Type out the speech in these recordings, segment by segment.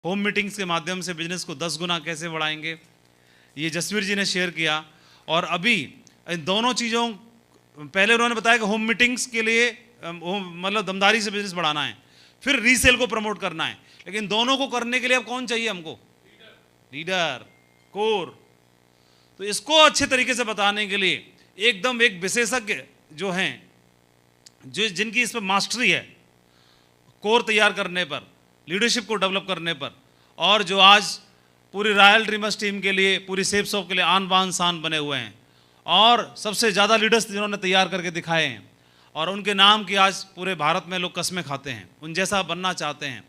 Home meetings के माध्यम से बिजनेस को 10 गुना कैसे बढ़ाएंगे, ये जसवीर जी ने शेयर किया। और अभी इन दोनों चीज़ों, पहले उन्होंने बताया कि होम मीटिंग्स के लिए मतलब दमदारी से बिजनेस बढ़ाना है, फिर रीसेल को प्रमोट करना है, लेकिन दोनों को करने के लिए अब कौन चाहिए हमको? Leader, core. तो इसको अच्छे तरीके से बताने के लिए एकदम एक विशेषज्ञ जो हैं, जो जिनकी इस पर मास्टरी है, कोर तैयार करने पर, लीडरशिप को डेवलप करने पर, और जो आज पूरी रॉयल ड्रीमर्स टीम के लिए, पूरी सेफ शॉप के लिए आन बान शान बने हुए हैं, और सबसे ज़्यादा लीडर्स जिन्होंने तैयार करके दिखाए हैं, और उनके नाम की आज पूरे भारत में लोग कस्में खाते हैं, उन जैसा बनना चाहते हैं,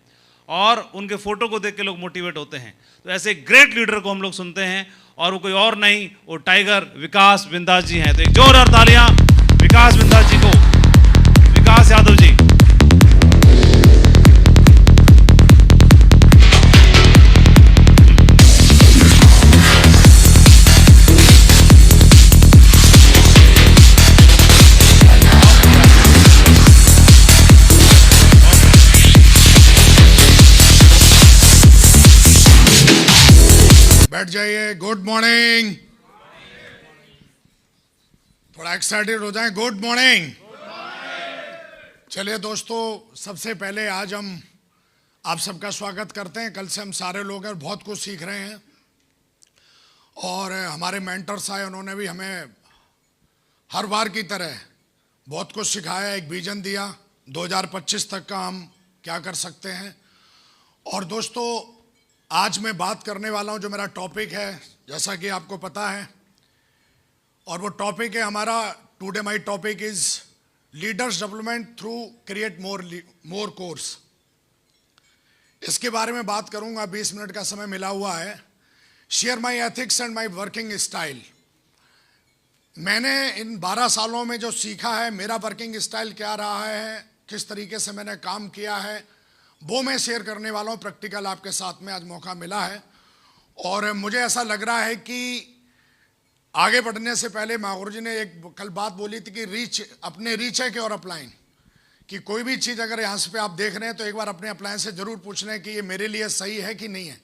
और उनके फोटो को देख के लोग मोटिवेट होते हैं। तो ऐसे ग्रेट लीडर को हम लोग सुनते हैं, और वो कोई और नहीं, वो टाइगर विकास बिंदास जी हैं। तो एक जोरदार तालियां विकास बिंदास जी को, विकास यादव जी। बैठ जाइए। Good morning. थोड़ा एक्साइटेड हो जाएं। Good morning. चलिए दोस्तों, सबसे पहले आज हम आप सबका स्वागत करते हैं। कल से हम सारे लोग हैं, बहुत कुछ सीख रहे हैं, और हमारे मेंटर्स आए, उन्होंने भी हमें हर बार की तरह बहुत कुछ सिखाया, एक विजन दिया 2025 तक का हम क्या कर सकते हैं। और दोस्तों, आज मैं बात करने वाला हूं, जो मेरा टॉपिक है, जैसा कि आपको पता है, और वो टॉपिक है हमारा, today my topic is leaders development through create more course. इसके बारे में बात करूंगा। 20 मिनट का समय मिला हुआ है। Share my ethics and my working style. मैंने इन 12 सालों में जो सीखा है, मेरा वर्किंग स्टाइल क्या रहा है, किस तरीके से मैंने काम किया है, वो मैं शेयर करने वाला हूँ। प्रैक्टिकल आपके साथ में आज मौका मिला है, और मुझे ऐसा लग रहा है कि आगे बढ़ने से पहले माहौर जी ने एक कल बात बोली थी कि रीच, अपने रीच है कि और अपलाइन, कि कोई भी चीज़ अगर यहाँ से पे आप देख रहे हैं तो एक बार अपने अपलाइन से जरूर पूछ लें कि ये मेरे लिए सही है कि नहीं है।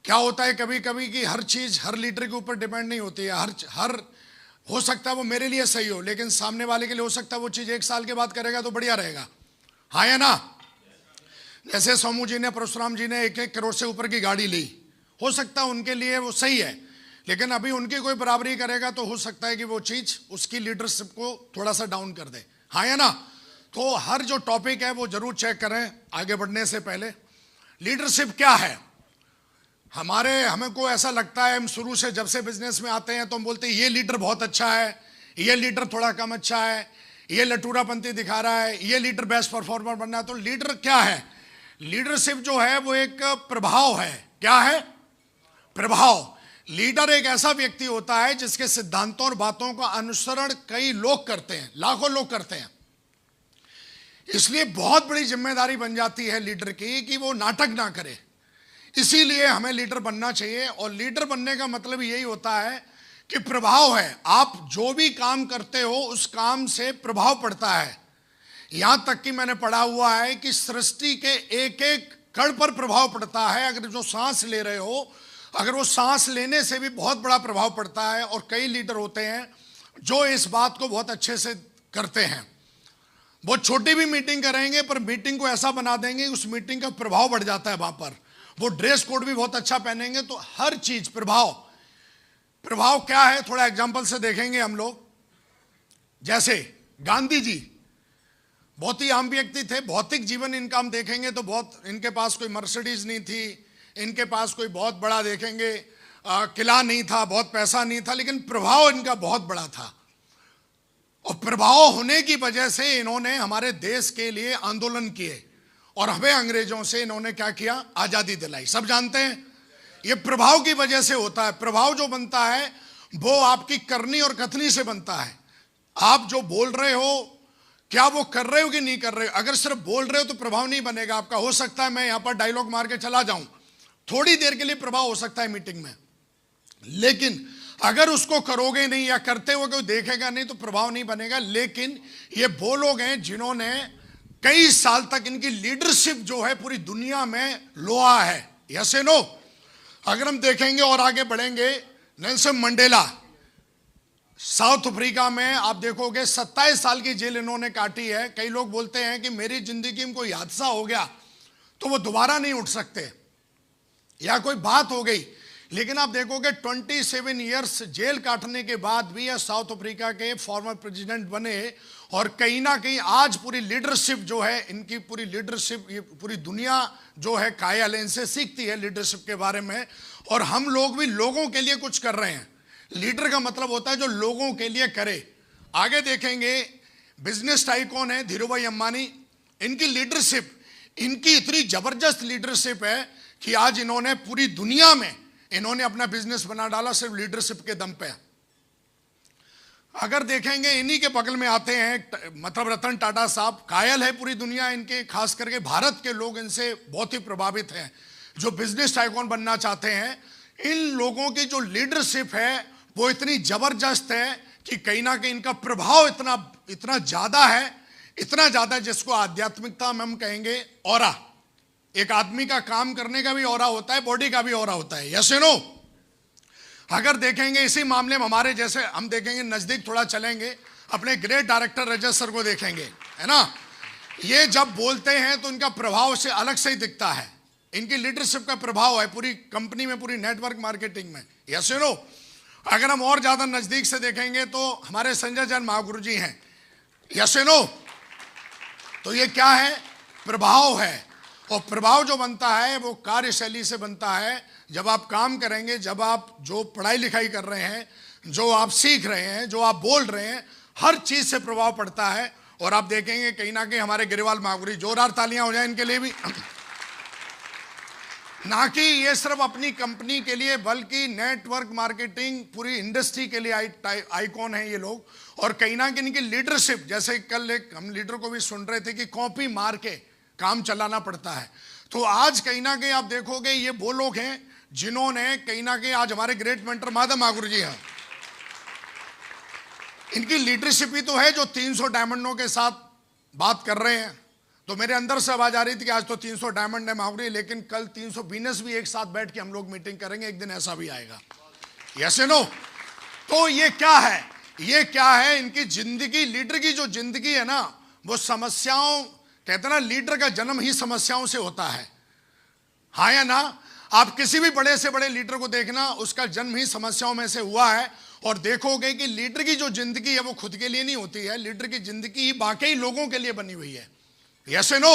क्या होता है कभी कभी कि हर चीज़ हर लीडर के ऊपर डिपेंड नहीं होती है। हर हो सकता है वो मेरे लिए सही हो, लेकिन सामने वाले के लिए हो सकता है वो चीज़ 1 साल के बाद करेगा तो बढ़िया रहेगा। हाँ या ना? जैसे सोमू जी ने, परशुराम जी ने 1-1 करोड़ से ऊपर की गाड़ी ली, हो सकता है उनके लिए वो सही है, लेकिन अभी उनकी कोई बराबरी करेगा तो हो सकता है कि वो चीज़ उसकी लीडरशिप को थोड़ा सा डाउन कर दे। हाँ या ना? तो हर जो टॉपिक है वो जरूर चेक करें आगे बढ़ने से पहले। लीडरशिप क्या है? हमें को ऐसा लगता है, हम शुरू से जब से बिजनेस में आते हैं तो हम बोलते हैं ये लीडर बहुत अच्छा है, ये लीडर थोड़ा कम अच्छा है, ये लटूरापंती दिखा रहा है, ये लीडर बेस्ट परफॉर्मर बनना है। तो लीडर क्या है? लीडरशिप जो है वो एक प्रभाव है। क्या है? प्रभाव। लीडर एक ऐसा व्यक्ति होता है जिसके सिद्धांतों और बातों का अनुसरण कई लोग करते हैं, लाखों लोग करते हैं। इसलिए बहुत बड़ी जिम्मेदारी बन जाती है लीडर की कि वो नाटक ना करे। इसीलिए हमें लीडर बनना चाहिए, और लीडर बनने का मतलब यही होता है कि प्रभाव है। आप जो भी काम करते हो उस काम से प्रभाव पड़ता है। यहां तक कि मैंने पढ़ा हुआ है कि सृष्टि के एक एक कण पर प्रभाव पड़ता है। अगर जो सांस ले रहे हो, अगर वो सांस लेने से भी बहुत बड़ा प्रभाव पड़ता है। और कई लीडर होते हैं जो इस बात को बहुत अच्छे से करते हैं। वो छोटी भी मीटिंग करेंगे पर मीटिंग को ऐसा बना देंगे उस मीटिंग का प्रभाव बढ़ जाता है वहां पर। वो ड्रेस कोड भी बहुत अच्छा पहनेंगे, तो हर चीज प्रभाव। प्रभाव क्या है, थोड़ा एग्जाम्पल से देखेंगे हम लोग। जैसे गांधी जी बहुत ही आम व्यक्ति थे, भौतिक जीवन इनका हम देखेंगे तो बहुत, इनके पास कोई मर्सिडीज नहीं थी, इनके पास कोई बहुत बड़ा देखेंगे किला नहीं था, बहुत पैसा नहीं था, लेकिन प्रभाव इनका बहुत बड़ा था। और प्रभाव होने की वजह से इन्होंने हमारे देश के लिए आंदोलन किए, और हमें अंग्रेजों से इन्होंने क्या किया? आजादी दिलाई। सब जानते हैं ये प्रभाव की वजह से होता है। प्रभाव जो बनता है वो आपकी करनी और कथनी से बनता है। आप जो बोल रहे हो, क्या वो कर रहे हो कि नहीं कर रहे हो? अगर सिर्फ बोल रहे हो तो प्रभाव नहीं बनेगा आपका। हो सकता है मैं यहां पर डायलॉग मार के चला जाऊं, थोड़ी देर के लिए प्रभाव हो सकता है मीटिंग में, लेकिन अगर उसको करोगे नहीं या करते हुए कोई देखेगा नहीं तो प्रभाव नहीं बनेगा। लेकिन ये वो लोग हैं जिन्होंने कई साल तक, इनकी लीडरशिप जो है पूरी दुनिया में लोहा है। यस या नो? अगर हम देखेंगे और आगे बढ़ेंगे, नेल्सन मंडेला साउथ अफ्रीका में आप देखोगे 27 साल की जेल इन्होंने काटी है। कई लोग बोलते हैं कि मेरी जिंदगी में कोई हादसा हो गया तो वो दोबारा नहीं उठ सकते या कोई बात हो गई, लेकिन आप देखोगे 27 इयर्स जेल काटने के बाद भी यह साउथ अफ्रीका के फॉर्मर प्रेसिडेंट बने और कहीं ना कहीं आज पूरी लीडरशिप जो है इनकी, पूरी लीडरशिप, ये पूरी दुनिया जो है कायल इनसे सीखती है लीडरशिप के बारे में। और हम लोग भी लोगों के लिए कुछ कर रहे हैं। लीडर का मतलब होता है जो लोगों के लिए करे। आगे देखेंगे बिजनेस टाइकॉन है धीरूभाई अंबानी, इनकी लीडरशिप, इनकी इतनी जबरदस्त लीडरशिप है कि आज इन्होंने पूरी दुनिया में इन्होंने अपना बिजनेस बना डाला सिर्फ लीडरशिप के दम पे। अगर देखेंगे इन्हीं के बगल में आते हैं मतलब रतन टाटा साहब, कायल है पूरी दुनिया इनके, खास करके भारत के लोग इनसे बहुत ही प्रभावित हैं जो बिजनेस टाइकॉन बनना चाहते हैं। इन लोगों की जो लीडरशिप है वो इतनी जबरदस्त है कि कहीं ना कहीं इनका प्रभाव इतना ज्यादा है, इतना ज्यादा जिसको आध्यात्मिकता में हम कहेंगे ऑरा। एक आदमी का काम करने का भी ऑरा होता है, बॉडी का भी ऑरा होता है। यस या नो? अगर देखेंगे इसी मामले में हमारे जैसे, हम देखेंगे नजदीक थोड़ा चलेंगे, अपने ग्रेट डायरेक्टर रजत सर को देखेंगे, है ना? ये जब बोलते हैं तो इनका प्रभाव से अलग से ही दिखता है। इनकी लीडरशिप का प्रभाव है पूरी कंपनी में, पूरी नेटवर्क मार्केटिंग में। यस या नो? अगर हम और ज्यादा नजदीक से देखेंगे तो हमारे संजय जैन महागुरु जी हैं। यस या नो? तो ये क्या है? प्रभाव है। और प्रभाव जो बनता है वो कार्यशैली से बनता है। जब आप काम करेंगे, जब आप जो पढ़ाई लिखाई कर रहे हैं, जो आप सीख रहे हैं, जो आप बोल रहे हैं, हर चीज से प्रभाव पड़ता है। और आप देखेंगे कहीं ना कहीं हमारे गिरिवाल महागुरु, जोरदार तालियां हो जाए इनके लिए भी। ना कि ये सिर्फ अपनी कंपनी के लिए बल्कि नेटवर्क मार्केटिंग पूरी इंडस्ट्री के लिए आइकॉन है ये लोग। और कहीं ना कहीं इनकी लीडरशिप, जैसे कल एक हम लीडर को भी सुन रहे थे कि कॉपी मार के काम चलाना पड़ता है। तो आज कहीं ना कहीं आप देखोगे ये वो लोग हैं जिन्होंने कहीं ना कहीं आज हमारे ग्रेट मेंटर माधव महागुरु जी हैं, इनकी लीडरशिप ही तो है जो 300 डायमंडों के साथ बात कर रहे हैं। तो मेरे अंदर से आवाज आ रही थी कि आज तो 300 डायमंड है महागुरु, लेकिन कल 300 बीनस भी एक साथ बैठ के हम लोग मीटिंग करेंगे, एक दिन ऐसा भी आएगा। यस या नो? तो ये क्या है? ये क्या है? इनकी जिंदगी, लीडर की जो जिंदगी है ना, वो समस्याओं, कहते हैं ना लीडर का जन्म ही समस्याओं से होता है। हाँ या ना? आप किसी भी बड़े से बड़े लीडर को देखना, उसका जन्म ही समस्याओं में से हुआ है। और देखोगे कि लीडर की जो जिंदगी है वो खुद के लिए नहीं होती है, लीडर की जिंदगी ही बाकी लोगों के लिए बनी हुई है। यस या नो?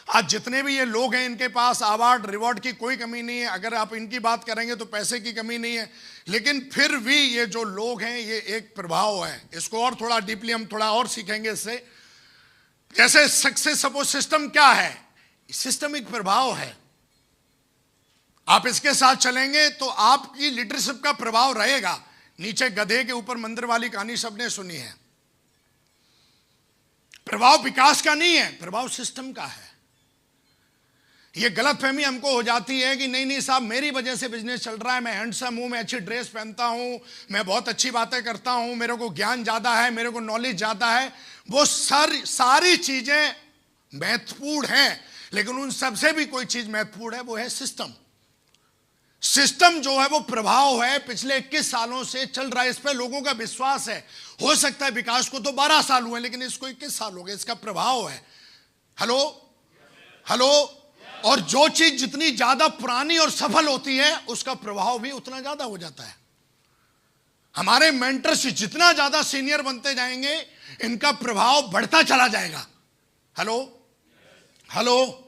आज जितने भी ये लोग हैं इनके पास अवार्ड रिवॉर्ड की कोई कमी नहीं है। अगर आप इनकी बात करेंगे तो पैसे की कमी नहीं है, लेकिन फिर भी ये जो लोग हैं ये एक प्रभाव है। इसको और थोड़ा डीपली हम थोड़ा और सीखेंगे इससे। जैसे सक्सेस सपोज सिस्टम क्या है? सिस्टम एक प्रभाव है। आप इसके साथ चलेंगे तो आपकी लीडरशिप का प्रभाव रहेगा। नीचे गधे के ऊपर मंदिर वाली कहानी सबने सुनी है। प्रभाव विकास का नहीं है, प्रभाव सिस्टम का है। ये गलतफहमी हमको हो जाती है कि नहीं नहीं साहब मेरी वजह से बिजनेस चल रहा है, मैं हैंडसम हूं, मैं अच्छी ड्रेस पहनता हूं, मैं बहुत अच्छी बातें करता हूं, मेरे को ज्ञान ज्यादा है, मेरे को नॉलेज ज्यादा है। वो सारी चीजें महत्वपूर्ण हैं, लेकिन उन सबसे भी कोई चीज महत्वपूर्ण है, वो है सिस्टम। सिस्टम जो है वो प्रभाव है, पिछले 21 सालों से चल रहा है, इस पर लोगों का विश्वास है। हो सकता है विकास को तो 12 साल हुए, लेकिन इसको 21 साल हो गए, इसका प्रभाव है। Hello hello? और जो चीज जितनी ज्यादा पुरानी और सफल होती है उसका प्रभाव भी उतना ज्यादा हो जाता है। हमारे मेंटर्स जितना ज्यादा सीनियर बनते जाएंगे इनका प्रभाव बढ़ता चला जाएगा। Hello hello?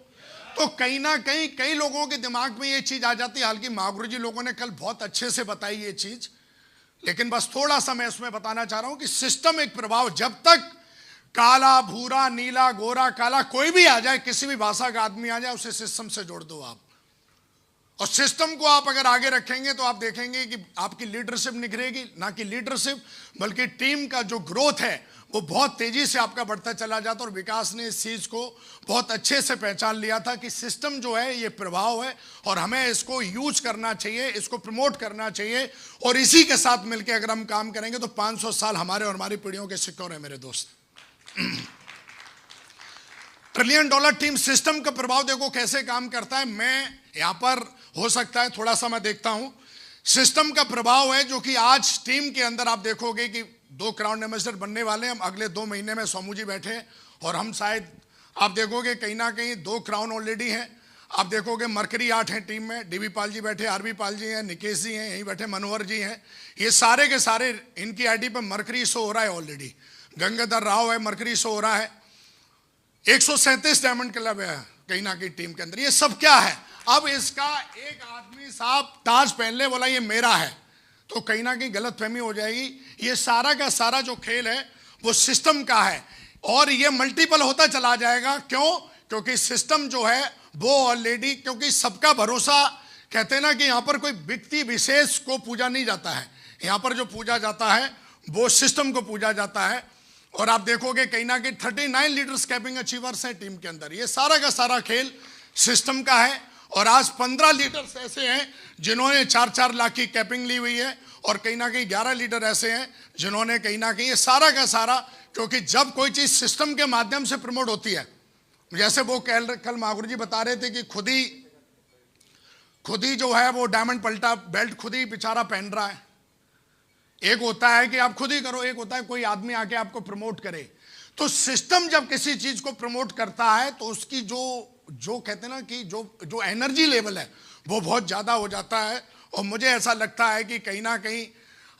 तो कहीं ना कहीं कई लोगों के दिमाग में ये चीज आ जाती है। हालांकि महागुरु जी लोगों ने कल बहुत अच्छे से बताई ये चीज, लेकिन बस थोड़ा सा मैं उसमें बताना चाह रहा हूं कि सिस्टम एक प्रभाव, जब तक काला भूरा नीला गोरा काला कोई भी आ जाए, किसी भी भाषा का आदमी आ जाए, उसे सिस्टम से जोड़ दो आप। और सिस्टम को आप अगर आगे रखेंगे तो आप देखेंगे कि आपकी लीडरशिप निखरेगी। ना कि लीडरशिप बल्कि टीम का जो ग्रोथ है वो बहुत तेजी से आपका बढ़ता चला जाता। और विकास ने इस चीज को बहुत अच्छे से पहचान लिया था कि सिस्टम जो है ये प्रभाव है और हमें इसको यूज करना चाहिए, इसको प्रमोट करना चाहिए। और इसी के साथ मिलकर अगर हम काम करेंगे तो 500 साल हमारे और हमारी पीढ़ियों के सिक्योर है मेरे दोस्त। ट्रिलियन डॉलर टीम सिस्टम का प्रभाव देखो कैसे काम करता है। मैं यहां पर हो सकता है थोड़ा सा मैं देखता हूं सिस्टम का प्रभाव है, जो कि आज टीम के अंदर आप देखोगे कि 2 क्राउन एम्बेसडर बनने वाले हैं। हम अगले 2 महीने में सोमू जी बैठे हैं और हम शायद आप देखोगे कहीं ना कहीं 2 क्राउन ऑलरेडी हैं। आप देखोगे मरकरी 8 हैं टीम में, डीबी पाल जी बैठे, आरबी पाल जी हैं, निकेश जी हैं, यहीं बैठे मनोहर जी हैं। ये सारे के सारे इनकी आईडी पर मरकरी शो हो रहा है ऑलरेडी। गंगाधर राव है, मरकरी शो हो रहा है। 137 डायमंड क्लब है कहीं ना कहीं टीम के अंदर। ये सब क्या है? अब इसका एक आदमी साहब ताज पहन ले बोला ये मेरा है, तो कहीं ना कहीं गलत फहमी हो जाएगी। ये सारा का सारा जो खेल है वो सिस्टम का है और ये मल्टीपल होता चला जाएगा। क्यों? क्योंकि सिस्टम जो है वो ऑलरेडी, क्योंकि सबका भरोसा, कहते हैं ना कि यहां पर कोई व्यक्ति विशेष को पूजा नहीं जाता है, यहां पर जो पूजा जाता है वो सिस्टम को पूजा जाता है। और आप देखोगे कहीं ना कहीं 39 लीडर्स कैपिंग अचीवर्स हैं टीम के अंदर। ये सारा का सारा खेल सिस्टम का है और आज 15 लीडर्स ऐसे हैं जिन्होंने 4-4 लाख की कैपिंग ली हुई है और कहीं ना कहीं 11 लीडर ऐसे हैं जिन्होंने कहीं ना कहीं, ये सारा का सारा, क्योंकि जब कोई चीज सिस्टम के माध्यम से प्रमोट होती है, जैसे वो कल महागुरु जी बता रहे थे कि खुद ही जो है वो डायमंड पल्टा बेल्ट खुद ही बेचारा पहन रहा है। एक होता है कि आप खुद ही करो, एक होता है कोई आदमी आके आपको प्रमोट करे। तो सिस्टम जब किसी चीज को प्रमोट करता है तो उसकी जो कहते हैं ना कि जो एनर्जी लेवल है वो बहुत ज्यादा हो जाता है। और मुझे ऐसा लगता है कि कहीं ना कहीं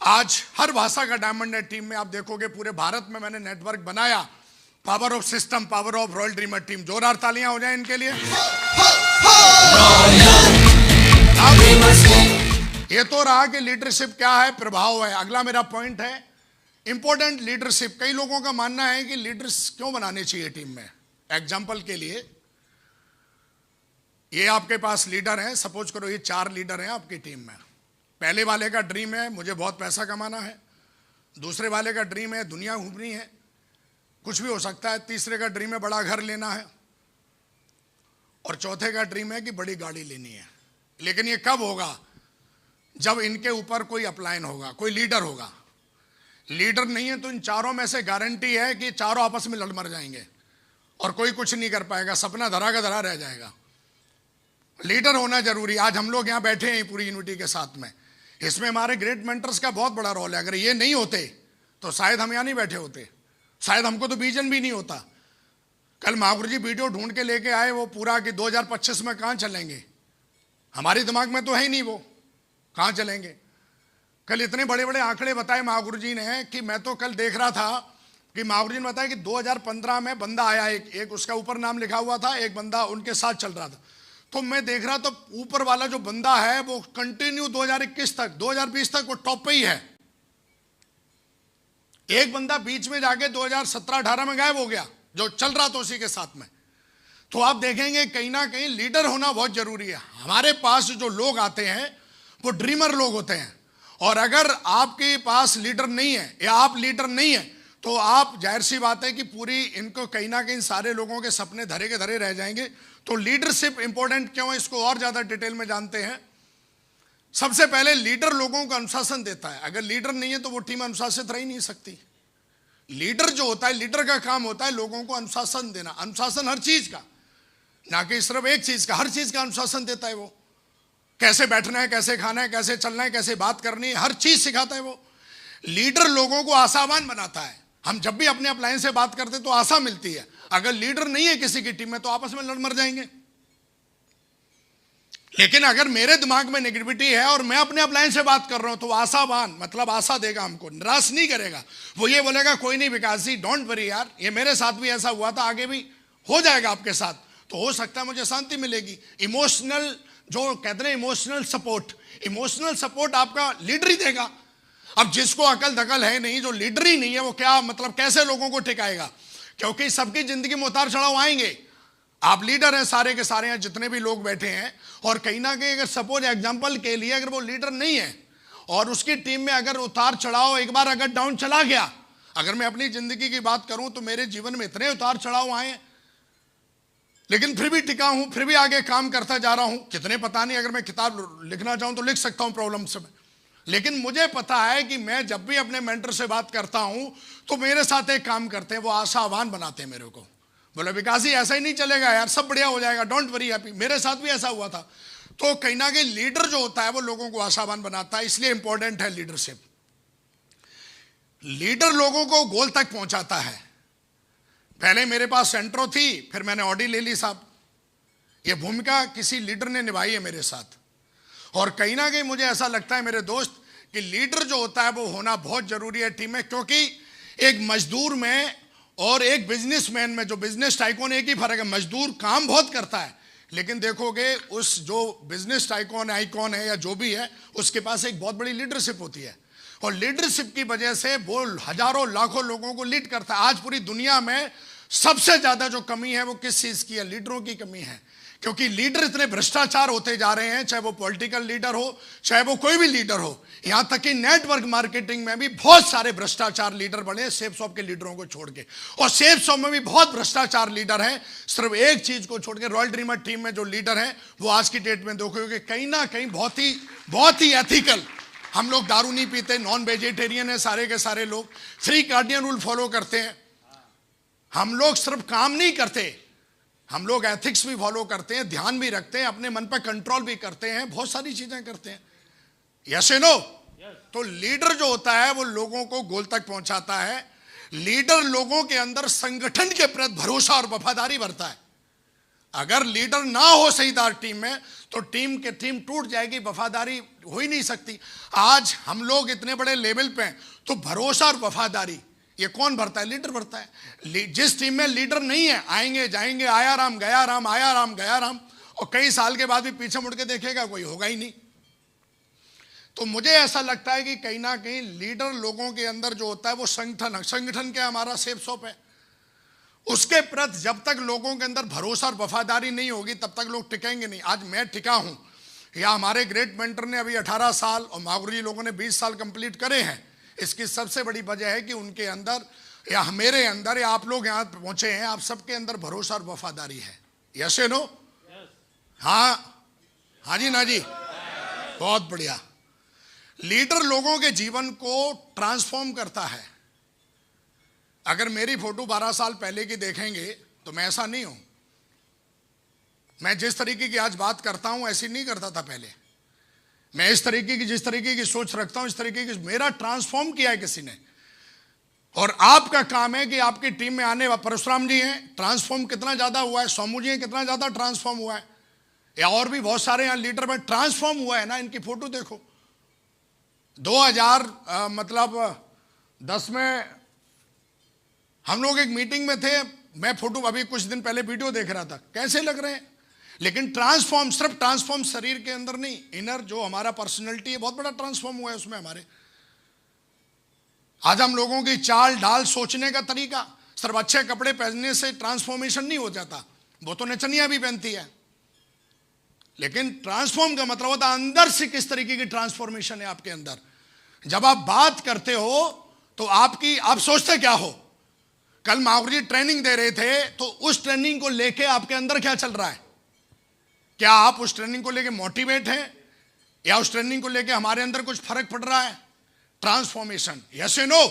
आज हर भाषा का डायमंड है टीम में। आप देखोगे पूरे भारत में मैंने नेटवर्क बनाया, power of system, power of royal dreamer team. जोरदार तालियां हो जाए इनके लिए। ये तो रहा कि लीडरशिप क्या है, प्रभाव है। अगला मेरा पॉइंट है इंपॉर्टेंट लीडरशिप। कई लोगों का मानना है कि लीडर्स क्यों बनाने चाहिए टीम में। एग्जाम्पल के लिए ये आपके पास लीडर हैं, सपोज करो ये 4 लीडर हैं आपकी टीम में। पहले वाले का ड्रीम है मुझे बहुत पैसा कमाना है, दूसरे वाले का ड्रीम है दुनिया घूमनी है, कुछ भी हो सकता है, तीसरे का ड्रीम है बड़ा घर लेना है और चौथे का ड्रीम है कि बड़ी गाड़ी लेनी है। लेकिन ये कब होगा? जब इनके ऊपर कोई अपलायन होगा, कोई लीडर होगा। लीडर नहीं है तो इन चारों में से गारंटी है कि चारों आपस में लड़ मर जाएंगे और कोई कुछ नहीं कर पाएगा, सपना धरा का धरा रह जाएगा। लीडर होना जरूरी। आज हम लोग यहां बैठे हैं पूरी यूनिटी के साथ में, इसमें हमारे ग्रेट मेंटर्स का बहुत बड़ा रोल है। अगर ये नहीं होते तो शायद हम यहां नहीं बैठे होते, शायद हमको तो विजन भी नहीं होता। कल महागुरु जी वीडियो ढूंढ के लेके आए वो पूरा कि 2025 में कहां चलेंगे, हमारे दिमाग में तो है ही नहीं, वो कहां चलेंगे। कल इतने बड़े बड़े आंकड़े बताए महागुरु जी ने कि मैं तो कल देख रहा था कि महागुरु जी ने बताया कि 2015 में बंदा आया, एक उसका ऊपर नाम लिखा हुआ था, एक बंदा उनके साथ चल रहा था। तो मैं देख रहा तो ऊपर वाला जो बंदा है वो कंटिन्यू 2021 तक 2020 तक वो टॉप पे ही है। एक बंदा बीच में जाके 2017-18 में गायब हो गया जो चल रहा था उसी के साथ में। तो आप देखेंगे कहीं ना कहीं लीडर होना बहुत जरूरी है। हमारे पास जो लोग आते हैं वो ड्रीमर लोग होते हैं और अगर आपके पास लीडर नहीं है या आप लीडर नहीं है तो आप, जाहिर सी बात है कि पूरी इनको कहीं ना कहीं सारे लोगों के सपने धरे के धरे रह जाएंगे। तो लीडरशिप इंपॉर्टेंट क्यों है इसको और ज्यादा डिटेल में जानते हैं। सबसे पहले लीडर लोगों को अनुशासन देता है। अगर लीडर नहीं है तो वो टीम अनुशासित रह ही नहीं सकती। लीडर जो होता है, लीडर का काम होता है लोगों को अनुशासन देना। अनुशासन हर चीज का, ना कि सिर्फ एक चीज का, हर चीज का अनुशासन देता है वो। कैसे बैठना है, कैसे खाना है, कैसे चलना है, कैसे बात करनी है, हर चीज सिखाता है वो। लीडर लोगों को आशावान बनाता है। हम जब भी अपने अपलाइन से बात करते तो आशा मिलती है। अगर लीडर नहीं है किसी की टीम में तो आपस में लड़ मर जाएंगे। लेकिन अगर मेरे दिमाग में नेगेटिविटी है और मैं अपने अपलाइन से बात कर रहा हूं तो आशावान मतलब आशा देगा, हमको निराश नहीं करेगा। वो ये बोलेगा कोई नहीं विकास जी, डोंट वरी यार, ये मेरे साथ भी ऐसा हुआ था, आगे भी हो जाएगा आपके साथ, तो हो सकता है मुझे शांति मिलेगी। इमोशनल, जो कहते हैं इमोशनल सपोर्ट आपका लीडर ही देगा। अब जिसको अकल दकल है नहीं, जो लीडर ही नहीं है, वो क्या मतलब कैसे लोगों को टिकाएगा? क्योंकि सबकी जिंदगी में उतार चढ़ाव आएंगे। आप लीडर हैं सारे के सारे हैं, जितने भी लोग बैठे हैं, और कहीं ना कहीं अगर सपोज एग्जांपल के लिए अगर वो लीडर नहीं है और उसकी टीम में अगर उतार चढ़ाव एक बार अगर डाउन चला गया, अगर मैं अपनी जिंदगी की बात करूं तो मेरे जीवन में इतने उतार चढ़ाव आए लेकिन फिर भी टिका हूं, फिर भी आगे काम करता जा रहा हूं। कितने पता नहीं, अगर मैं किताब लिखना चाहूं तो लिख सकता हूं प्रॉब्लम्स में। लेकिन मुझे पता है कि मैं जब भी अपने मेंटर से बात करता हूं तो मेरे साथ एक काम करते हैं, वो आशावान बनाते हैं मेरे को। बोले विकास जी ऐसा ही नहीं चलेगा यार, सब बढ़िया हो जाएगा, डोंट वरी हैप्पी। मेरे साथ भी ऐसा हुआ था। तो कहीं ना कहीं लीडर जो होता है वो लोगों को आशावान बनाता है, इसलिए इंपॉर्टेंट है लीडरशिप। लीडर लोगों को गोल तक पहुंचाता है। पहले मेरे पास सेंट्रो थी, फिर मैंने ऑडी ले ली साहब। यह भूमिका किसी लीडर ने निभाई है मेरे साथ। और कहीं ना कहीं मुझे ऐसा लगता है मेरे दोस्त कि लीडर जो होता है वो होना बहुत जरूरी है टीम में, क्योंकि एक मजदूर में और एक बिजनेसमैन में, जो बिजनेस टाइकून, एक ही फर्क है, मजदूर काम बहुत करता है, लेकिन देखोगे उस जो बिजनेस टाइकून आइकॉन है या जो भी है, उसके पास एक बहुत बड़ी लीडरशिप होती है। और लीडरशिप की वजह से वो हजारों लाखों लोगों को लीड करता है। आज पूरी दुनिया में सबसे ज्यादा जो कमी है वो किस चीज की है? लीडरों की कमी है। क्योंकि लीडर इतने भ्रष्टाचार होते जा रहे हैं, चाहे वो पॉलिटिकल लीडर हो, चाहे वो कोई भी लीडर हो। यहां तक कि नेटवर्क मार्केटिंग में भी बहुत सारे भ्रष्टाचार लीडर बने, सेफ शॉप के लीडरों को छोड़ के। और सेफ शॉप में भी बहुत भ्रष्टाचार लीडर हैं, सिर्फ एक चीज को छोड़ के। रॉयल ड्रीमर टीम में जो लीडर हैं वो आज की डेट में देखोगे कहीं ना कहीं बहुत ही एथिकल। हम लोग दारू नहीं पीते, नॉन वेजिटेरियन है सारे के सारे लोग, 3 कार्डियन रूल फॉलो करते हैं। हम लोग सिर्फ काम नहीं करते, हम लोग एथिक्स भी फॉलो करते हैं, ध्यान भी रखते हैं, अपने मन पर कंट्रोल भी करते हैं, बहुत सारी चीजें करते हैं। यस या नो? तो लीडर जो होता है वो लोगों को गोल तक पहुंचाता है। लीडर लोगों के अंदर संगठन के प्रति भरोसा और वफादारी भरता है। अगर लीडर ना हो सहीदार टीम में तो टीम टूट जाएगी, वफादारी हो ही नहीं सकती। आज हम लोग इतने बड़े लेवल पे हैं, तो भरोसा और वफादारी ये कौन भरता है? लीडर भरता है। जिस टीम में लीडर नहीं है, आएंगे जाएंगे, आया राम गया राम, आया राम गया राम, और कई साल के बाद भी पीछे मुड़ के देखेगा कोई, होगा ही नहीं। तो मुझे ऐसा लगता है कि कहीं ना कहीं लीडर लोगों के अंदर जो होता है वो संगठन क्या हमारा सेफ शॉप है, उसके प्रति जब तक लोगों के अंदर भरोसा और वफादारी नहीं होगी तब तक लोग टिकेंगे नहीं। आज मैं टिका हूं, या हमारे ग्रेट मेंटर ने अभी 18 साल और मागुर जी लोगों ने 20 साल कंप्लीट करे हैं। इसकी सबसे बड़ी वजह है कि उनके अंदर या मेरे अंदर या आप लोग यहां पहुंचे हैं, आप सबके अंदर भरोसा और वफादारी है। यस या नो? हाँ, हाँ जी, ना जी, बहुत बढ़िया। लीडर लोगों के जीवन को ट्रांसफॉर्म करता है। अगर मेरी फोटो 12 साल पहले की देखेंगे तो मैं ऐसा नहीं हूं। मैं जिस तरीके की आज बात करता हूं ऐसी नहीं करता था पहले। मैं इस तरीके की, जिस तरीके की सोच रखता हूं, इस तरीके की, मेरा ट्रांसफॉर्म किया है किसी ने। और आपका काम है कि आपकी टीम में आने वाले परशुराम जी हैं, ट्रांसफॉर्म कितना ज्यादा हुआ है, सोमू जी हैं, कितना ज्यादा ट्रांसफॉर्म हुआ है, या और भी बहुत सारे यहाँ लीडर में ट्रांसफॉर्म हुआ है ना। इनकी फोटो देखो। 2010 में हम लोग एक मीटिंग में थे, मैं फोटो अभी कुछ दिन पहले वीडियो देख रहा था, कैसे लग रहे हैं। लेकिन ट्रांसफॉर्म, सिर्फ ट्रांसफॉर्म शरीर के अंदर नहीं, इनर जो हमारा पर्सनैलिटी है बहुत बड़ा ट्रांसफॉर्म हुआ है उसमें हमारे। आज हम लोगों की चाल ढाल, सोचने का तरीका, सिर्फ अच्छे कपड़े पहनने से ट्रांसफॉर्मेशन नहीं हो जाता। वो तो नचनिया भी पहनती है, लेकिन ट्रांसफॉर्म का मतलब होता है अंदर से किस तरीके की ट्रांसफॉर्मेशन है आपके अंदर। जब आप बात करते हो तो आप सोचते क्या हो। कल माहौर जी ट्रेनिंग दे रहे थे, तो उस ट्रेनिंग को लेके आपके अंदर क्या चल रहा है? क्या आप उस ट्रेनिंग को लेके मोटिवेट हैं, या उस ट्रेनिंग को लेके हमारे अंदर कुछ फर्क पड़ रहा है? ट्रांसफॉर्मेशन। यस या नो?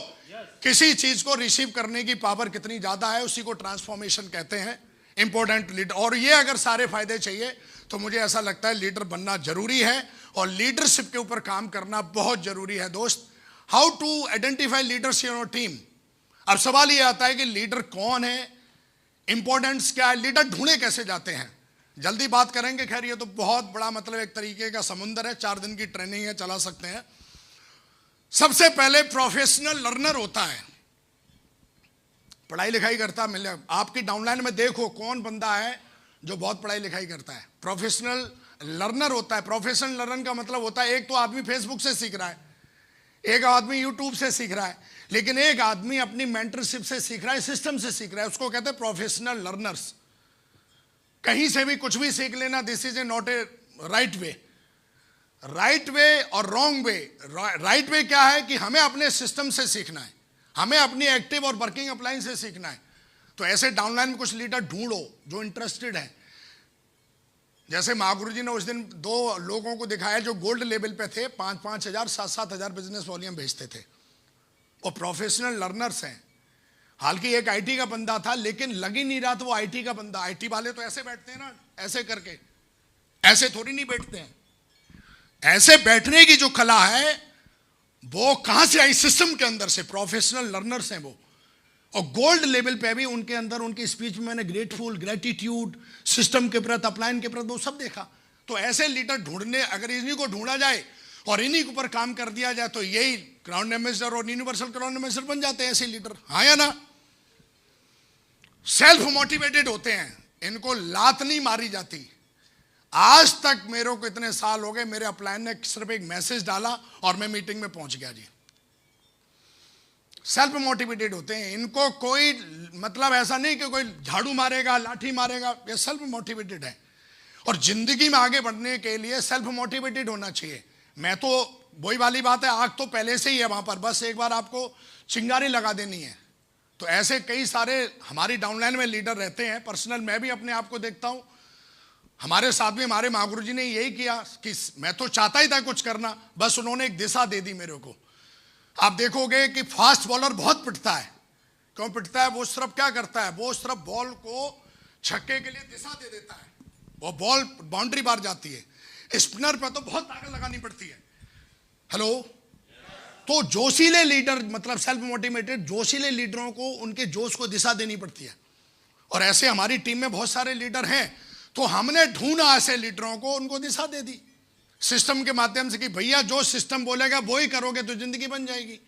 किसी चीज को रिसीव करने की पावर कितनी ज्यादा है, उसी को ट्रांसफॉर्मेशन कहते हैं। Important leader. और ये अगर सारे फायदे चाहिए तो मुझे ऐसा लगता है लीडर बनना जरूरी है, और लीडरशिप के ऊपर काम करना बहुत जरूरी है दोस्त। How to identify leaders in your team. अब सवाल ये आता है कि लीडर कौन है, इंपॉर्टेंस क्या है, लीडर ढूंढे कैसे जाते हैं। जल्दी बात करेंगे, खैर ये तो बहुत बड़ा मतलब एक तरीके का समुंदर है, 4 दिन की ट्रेनिंग है, चला सकते हैं। सबसे पहले प्रोफेशनल लर्नर होता है, पढ़ाई लिखाई करता मिले। आपकी डाउनलाइन में देखो कौन बंदा है जो बहुत पढ़ाई लिखाई करता है। प्रोफेशनल लर्नर होता है। प्रोफेशनल लर्नर का मतलब होता है, एक तो आदमी फेसबुक से सीख रहा है, एक आदमी यूट्यूब से सीख रहा है, लेकिन एक आदमी अपनी मेंटरशिप से सीख रहा है, सिस्टम से सीख रहा है। उसको कहते हैं प्रोफेशनल लर्नर्स। कहीं से भी कुछ भी सीख लेना, this is a not a right way. Right way और रॉन्ग वे। राइट वे क्या है कि हमें अपने सिस्टम से सीखना है, हमें अपनी एक्टिव और वर्किंग अप्लायंस से सीखना है। तो ऐसे डाउनलाइन में कुछ लीडर ढूंढो जो इंटरेस्टेड है। जैसे महागुरु जी ने उस दिन 2 लोगों को दिखाया जो गोल्ड लेवल पे थे, 5,000 7,000 बिजनेस वॉल्यूम भेजते थे, वो प्रोफेशनल लर्नर्स हैं। हालांकि एक आईटी का बंदा था, लेकिन लग ही नहीं रहा था वो आईटी का बंदा। आईटी वाले तो ऐसे बैठते हैं ना, ऐसे करके, ऐसे थोड़ी नहीं बैठते हैं। ऐसे बैठने की जो कला है वो कहां से आई? सिस्टम के अंदर से। प्रोफेशनल लर्नर्स हैं वो, और गोल्ड लेवल पे भी उनके अंदर, उनकी स्पीच में मैंने ग्रेटफुल, ग्रेटिट्यूड, सिस्टम के प्रति, अपलाइन के प्रति, वो सब देखा। तो ऐसे लीडर ढूंढने, अगर इन्हीं को ढूंढा जाए और इन्हीं के ऊपर काम कर दिया जाए तो यही ग्राउंड एम्बेसडर और यूनिवर्सल ग्राउंड एम्बेसडर बन जाते हैं ऐसे लीडर। हाँ या ना? सेल्फ मोटिवेटेड होते हैं, इनको लात नहीं मारी जाती। आज तक मेरे को इतने साल हो गए, मेरे अपलाइन ने सिर्फ एक मैसेज डाला और मैं मीटिंग में पहुंच गया जी। सेल्फ मोटिवेटेड होते हैं, इनको कोई मतलब ऐसा नहीं कि कोई झाड़ू मारेगा, लाठी मारेगा, ये सेल्फ मोटिवेटेड है। और जिंदगी में आगे बढ़ने के लिए सेल्फ मोटिवेटेड होना चाहिए। मैं तो वही वाली बात है, आग तो पहले से ही है वहां पर, बस एक बार आपको चिंगारी लगा देनी है। तो ऐसे कई सारे हमारी डाउनलाइन में लीडर रहते हैं। पर्सनल मैं भी अपने आप को देखता हूं, हमारे साथ में हमारे महागुरु जी ने यही किया कि मैं तो चाहता ही था कुछ करना, बस उन्होंने एक दिशा दे दी मेरे को। आप देखोगे कि फास्ट बॉलर बहुत पिटता है। क्यों पिटता है? वो सिर्फ क्या करता है, वो सिर्फ बॉल को छक्के के लिए दिशा दे देता है, वो बॉल बाउंड्री बार जाती है। स्पिनर पे तो बहुत ताकत लगानी पड़ती है। हेलो? तो जोशीले लीडर, मतलब सेल्फ मोटिवेटेड जोशीले लीडरों को उनके जोश को दिशा देनी पड़ती है। और ऐसे हमारी टीम में बहुत सारे लीडर हैं, तो हमने ढूंढा ऐसे लीडरों को, उनको दिशा दे दी सिस्टम के माध्यम से कि भैया जो सिस्टम बोलेगा वो ही करोगे तो जिंदगी बन जाएगी।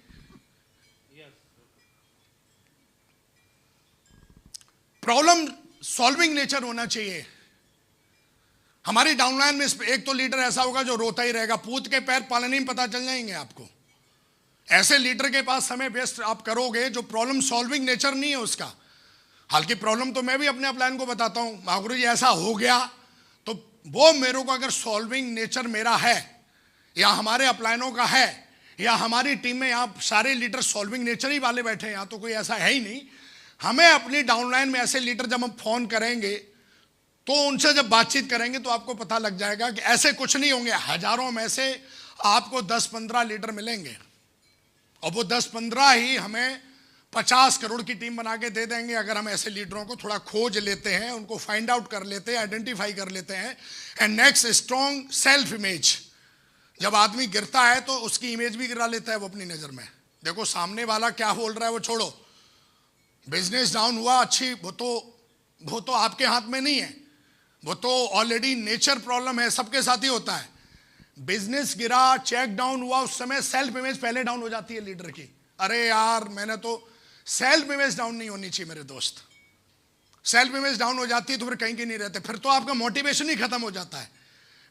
प्रॉब्लम सॉल्विंग नेचर होना चाहिए हमारी डाउनलाइन में। एक तो लीडर ऐसा होगा जो रोता ही रहेगा, पूत के पैर पालने में पता चल जाएंगे आपको। ऐसे लीडर के पास समय वेस्ट आप करोगे जो प्रॉब्लम सॉल्विंग नेचर नहीं है उसका। हालांकि प्रॉब्लम तो मैं भी अपने अपलाइन को बताता हूं, महागुरु जी ऐसा हो गया, तो वो मेरे को अगर सॉल्विंग नेचर मेरा है या हमारे अपलाइनों का है या हमारी टीम में यहाँ सारे लीडर सॉल्विंग नेचर ही वाले बैठे हैं, यहाँ तो कोई ऐसा है ही नहीं। हमें अपनी डाउनलाइन में ऐसे लीडर जब हम फोन करेंगे तो उनसे जब बातचीत करेंगे तो आपको पता लग जाएगा कि ऐसे कुछ नहीं होंगे। हजारों में से आपको 10-15 लीडर मिलेंगे और वो 10-15 ही हमें 50 करोड़ की टीम बना के दे देंगे अगर हम ऐसे लीडरों को थोड़ा खोज लेते हैं, उनको फाइंड आउट कर लेते हैं, आइडेंटिफाई कर लेते हैं। And next, strong self image. जब आदमी गिरता है तो उसकी इमेज भी गिरा लेता है वो अपनी नजर में। देखो सामने वाला क्या बोल रहा है वो छोड़ो, बिजनेस डाउन हुआ अच्छी, वो तो आपके हाथ में नहीं है, वो तो ऑलरेडी नेचर प्रॉब्लम है, सबके साथ ही होता है। बिजनेस गिरा, चेक डाउन हुआ, उस समय सेल्फ इमेज पहले डाउन हो जाती है लीडर की। अरे यार मैंने तो, सेल्फ इमेज डाउन नहीं होनी चाहिए मेरे दोस्त। सेल्फ इमेज डाउन हो जाती है तो फिर कहीं के नहीं रहते, फिर तो आपका मोटिवेशन ही खत्म हो जाता है।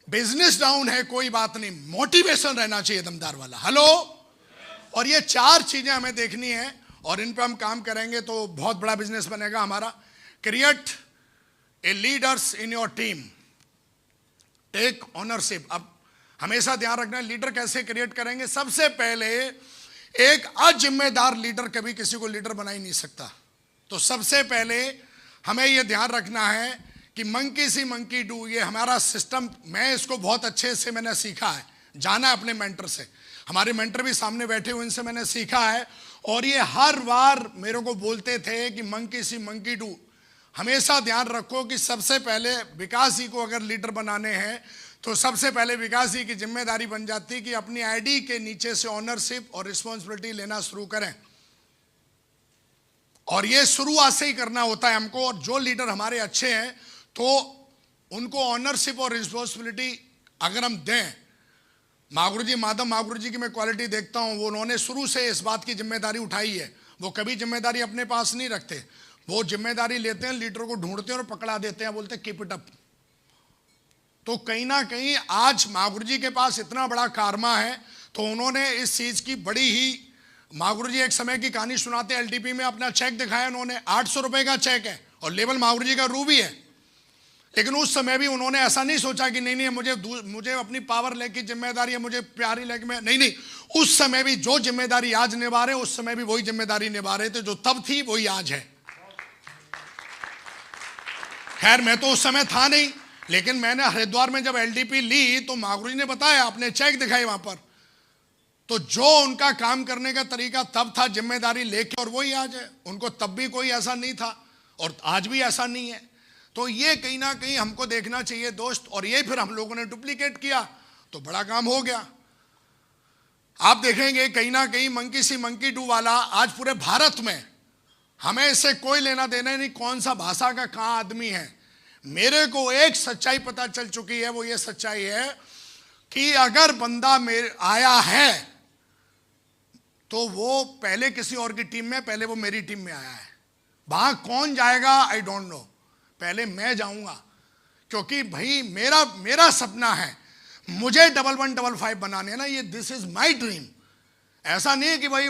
बिजनेस डाउन है कोई बात नहीं, मोटिवेशन रहना चाहिए दमदार वाला। हेलो? और ये 4 चीजें हमें देखनी है और इन पे हम काम करेंगे तो बहुत बड़ा बिजनेस बनेगा हमारा। Create a leaders in your team, take ownership. अब हमेशा ध्यान रखना है लीडर कैसे क्रिएट करेंगे। सबसे पहले एक अजिम्मेदार लीडर कभी किसी को लीडर बना ही नहीं सकता। तो सबसे पहले हमें यह ध्यान रखना है कि मंकी सी मंकी डू, ये हमारा सिस्टम, मैं इसको बहुत अच्छे से मैंने सीखा है, जाना है अपने मेंटर से। हमारे मेंटर भी सामने बैठे हुए, इनसे मैंने सीखा है और ये हर बार मेरे को बोलते थे कि मंकी सी मंकी डू। हमेशा ध्यान रखो कि सबसे पहले विकास जी को अगर लीडर बनाने हैं तो सबसे पहले विकास जी की जिम्मेदारी बन जाती है कि अपनी आईडी के नीचे से ओनरशिप और रिस्पॉन्सिबिलिटी लेना शुरू करें। और ये शुरुआत से ही करना होता है हमको। और जो लीडर हमारे अच्छे हैं तो उनको ऑनरशिप और रिस्पॉन्सिबिलिटी अगर हम दें, महागुरु जी, माधव महागुरु जी की मैं क्वालिटी देखता हूं, वो उन्होंने शुरू से इस बात की जिम्मेदारी उठाई है। वो कभी जिम्मेदारी अपने पास नहीं रखते, वो जिम्मेदारी लेते हैं, लीडर को ढूंढते हैं और पकड़ा देते हैं, बोलते हैं कीप इट अप। तो कहीं ना कहीं आज महागुरु जी के पास इतना बड़ा कारमा है तो उन्होंने इस चीज की बड़ी ही, महागुरु जी एक समय की कहानी सुनाते हैं, एलटीपी में अपना चेक दिखाया उन्होंने, 800 रुपए का चेक है और लेवल महागुरु जी का रूबी है। लेकिन उस समय भी उन्होंने ऐसा नहीं सोचा कि नहीं मुझे अपनी पावर लेके जिम्मेदारी है, मुझे प्यारी लेके मैं नहीं, उस समय भी जो जिम्मेदारी आज निभा रहे उस समय भी वही जिम्मेदारी निभा रहे थे जो तब थी वही आज है। खैर मैं तो उस समय था नहीं, लेकिन मैंने हरिद्वार में जब एलडीपी ली तो महागुरु जी ने बताया, आपने चेक दिखाई वहां पर, तो जो उनका काम करने का तरीका तब था जिम्मेदारी लेके, और वही आज है। उनको तब भी कोई ऐसा नहीं था और आज भी ऐसा नहीं है। तो ये कहीं ना कहीं हमको देखना चाहिए दोस्त, और ये फिर हम लोगों ने डुप्लीकेट किया तो बड़ा काम हो गया। आप देखेंगे कहीं ना कहीं मंकी सी मंकी डू वाला आज पूरे भारत में, हमें इससे कोई लेना देना नहीं कौन सा भाषा का कहां आदमी है। मेरे को एक सच्चाई पता चल चुकी है, वो ये सच्चाई है कि अगर बंदा आया है तो वो पहले किसी और की टीम में, पहले वो मेरी टीम में आया है। वहां कौन जाएगा आई डोंट नो, पहले मैं जाऊंगा, क्योंकि भाई मेरा सपना है, मुझे 1155 बनाने हैं ना, ये दिस इज माय ड्रीम। ऐसा नहीं है कि भाई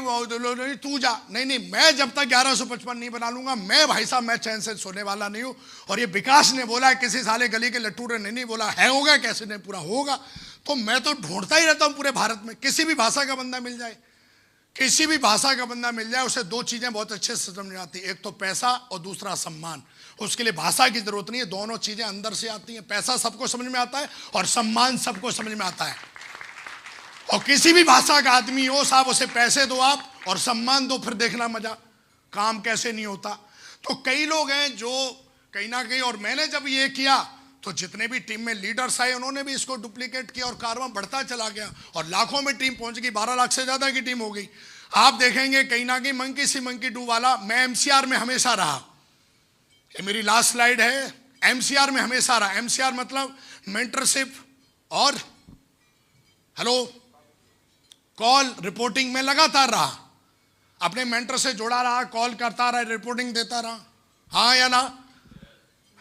तू जा, नहीं, मैं जब तक 1155 नहीं बना लूंगा, मैं भाई साहब मैं चैन से सोने वाला नहीं हूं। और ये विकास ने बोला है, किसी साले गली के लट्टू ने नहीं बोला है होगा, कैसे नहीं पूरा होगा। तो मैं तो ढूंढता ही रहता हूं पूरे भारत में, किसी भी भाषा का बंदा मिल जाए, किसी भी भाषा का बंदा मिल जाए, उसे दो चीजें बहुत अच्छे से समझ में आती है, एक तो पैसा और दूसरा सम्मान। उसके लिए भाषा की जरूरत नहीं है, दोनों चीजें अंदर से आती हैं। पैसा सबको समझ में आता है और सम्मान सबको समझ में आता है। और किसी भी भाषा का आदमी हो साहब, उसे पैसे दो आप और सम्मान दो, फिर देखना मजा काम कैसे नहीं होता। तो कई लोग हैं जो कहीं ना कहीं, और मैंने जब ये किया तो जितने भी टीम में लीडर्स आए उन्होंने भी इसको डुप्लीकेट किया और कारवां बढ़ता चला गया और लाखों में टीम पहुंच गई, 12 लाख से ज्यादा की टीम हो गई। आप देखेंगे कहीं ना कहीं मंकी सी मंकी डू वाला, मैं एमसीआर में हमेशा रहा, ये मेरी लास्ट स्लाइड है, एमसीआर में हमेशा रहा। एमसीआर मतलब मेंटरशिप और हेलो कॉल रिपोर्टिंग में लगातार रहा, अपने मेंटर से जुड़ा रहा, कॉल करता रहा, रिपोर्टिंग देता रहा, हाँ या ना,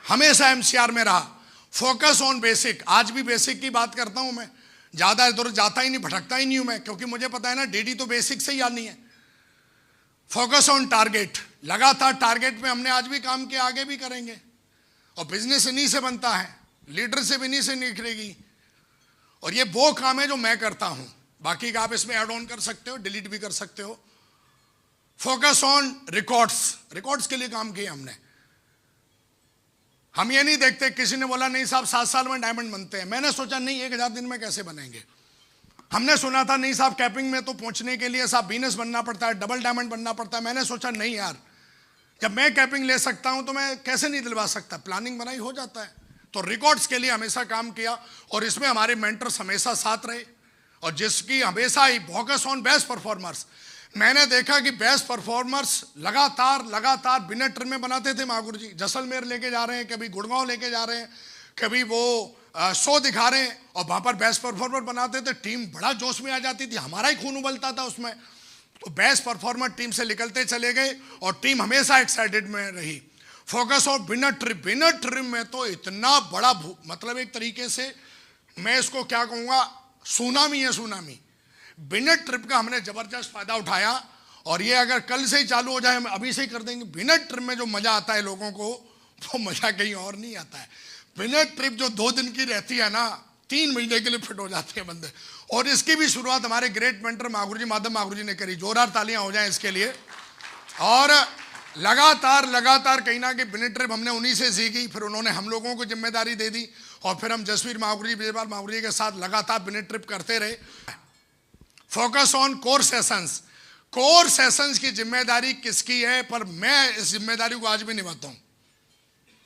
हमेशा एमसीआर में रहा। फोकस ऑन बेसिक, आज भी बेसिक की बात करता हूं मैं, ज्यादा इधर जाता ही नहीं, भटकता ही नहीं हूं मैं, क्योंकि मुझे पता है ना डीडी तो बेसिक से ही आनी है। फोकस ऑन टारगेट, लगातार टारगेट पे हमने आज भी काम किया, आगे भी करेंगे। और बिजनेस इन्हीं से बनता है, लीडरशिप इन्हीं से निखरेगी। और ये वो काम है जो मैं करता हूं, बाकी का आप इसमें ऐड ऑन कर सकते हो, डिलीट भी कर सकते हो। फोकस ऑन रिकॉर्ड्स, रिकॉर्ड्स के लिए काम किया हमने। हम ये नहीं देखते, किसी ने बोला नहीं साहब 7 साल में डायमंड बनते हैं, मैंने सोचा नहीं 1000 दिन में कैसे बनेंगे। हमने सुना था नहीं साहब कैपिंग में तो पहुंचने के लिए साहब बीनस बनना पड़ता है, डबल डायमंड बनना पड़ता है। मैंने सोचा नहीं यार, जब मैं कैपिंग ले सकता हूं तो मैं कैसे नहीं दिलवा सकता, प्लानिंग बनाई हो जाता है। तो रिकॉर्ड्स के लिए हमेशा काम किया और इसमें हमारे मेंटर्स हमेशा साथ रहे, और जिसकी हमेशा ही फोकस ऑन बेस्ट परफॉर्मर्स। मैंने देखा कि बेस्ट परफॉर्मर्स लगातार बिना ट्रिम में बनाते थे। महागुरु जी जैसलमेर लेके जा रहे हैं, कभी गुड़गांव लेके जा रहे हैं, कभी वो शो दिखा रहे हैं, और वहां पर बेस्ट परफॉर्मर बनाते थे, टीम बड़ा जोश में आ जाती थी, हमारा ही खून उबलता था उसमें। तो बेस्ट परफॉर्मर टीम से निकलते चले गए और टीम हमेशा एक्साइटेड में रही। फोकस ऑन बिना ट्रिम में तो इतना बड़ा मतलब एक तरीके से मैं इसको क्या कहूँगा, सुनामी है, सुनामी। बिना ट्रिप का हमने जबरदस्त फायदा उठाया, और ये अगर कल से ही चालू हो जाए, हम अभी से ही कर देंगे। बिना ट्रिप में जो मजा आता है लोगों को, वो मजा कहीं और नहीं आता है। बिना ट्रिप जो 2 दिन की रहती है ना, 3 महीने के लिए फिट हो जाते हैं बंदे। और इसकी भी शुरुआत हमारे ग्रेट मेंटर महागुरु जी, माधव महागुरु जी ने करी, जोरदार तालियां हो जाए इसके लिए। और लगातार कहीं ना कहीं बिना ट्रिप हमने उन्हीं से सीखी, फिर उन्होंने हम लोगों को जिम्मेदारी दे दी, और फिर हम जसवीर महागुरु जी, विजयपाल महागुरु जी के साथ लगातार बिना ट्रिप करते रहे। Focus on core sessions, core sessions की जिम्मेदारी किसकी है, पर मैं इस जिम्मेदारी को आज भी निभाता हूं।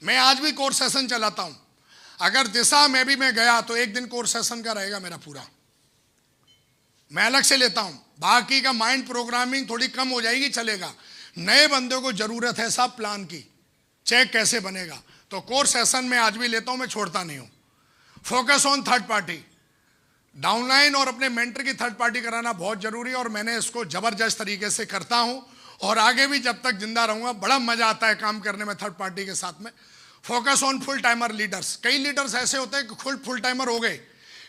मैं आज भी कोर सेशन चलाता हूं। अगर दिशा में भी मैं गया तो एक दिन कोर सेशन का रहेगा मेरा पूरा, मैं अलग से लेता हूं। बाकी का माइंड प्रोग्रामिंग थोड़ी कम हो जाएगी, चलेगा। नए बंदे को जरूरत है साहब प्लान की, चेक कैसे बनेगा, तो कोर सेशन में आज भी लेता हूं, मैं छोड़ता नहीं हूं। Focus on third party, downline और अपने मेंटर की थर्ड पार्टी कराना बहुत जरूरी है, और मैंने इसको जबरदस्त तरीके से करता हूं, और आगे भी जब तक जिंदा रहूंगा। बड़ा मजा आता है काम करने में थर्ड पार्टी के साथ में। Focus on full timer leaders, कई लीडर्स ऐसे होते हैं कि खुद फुल टाइमर हो गए,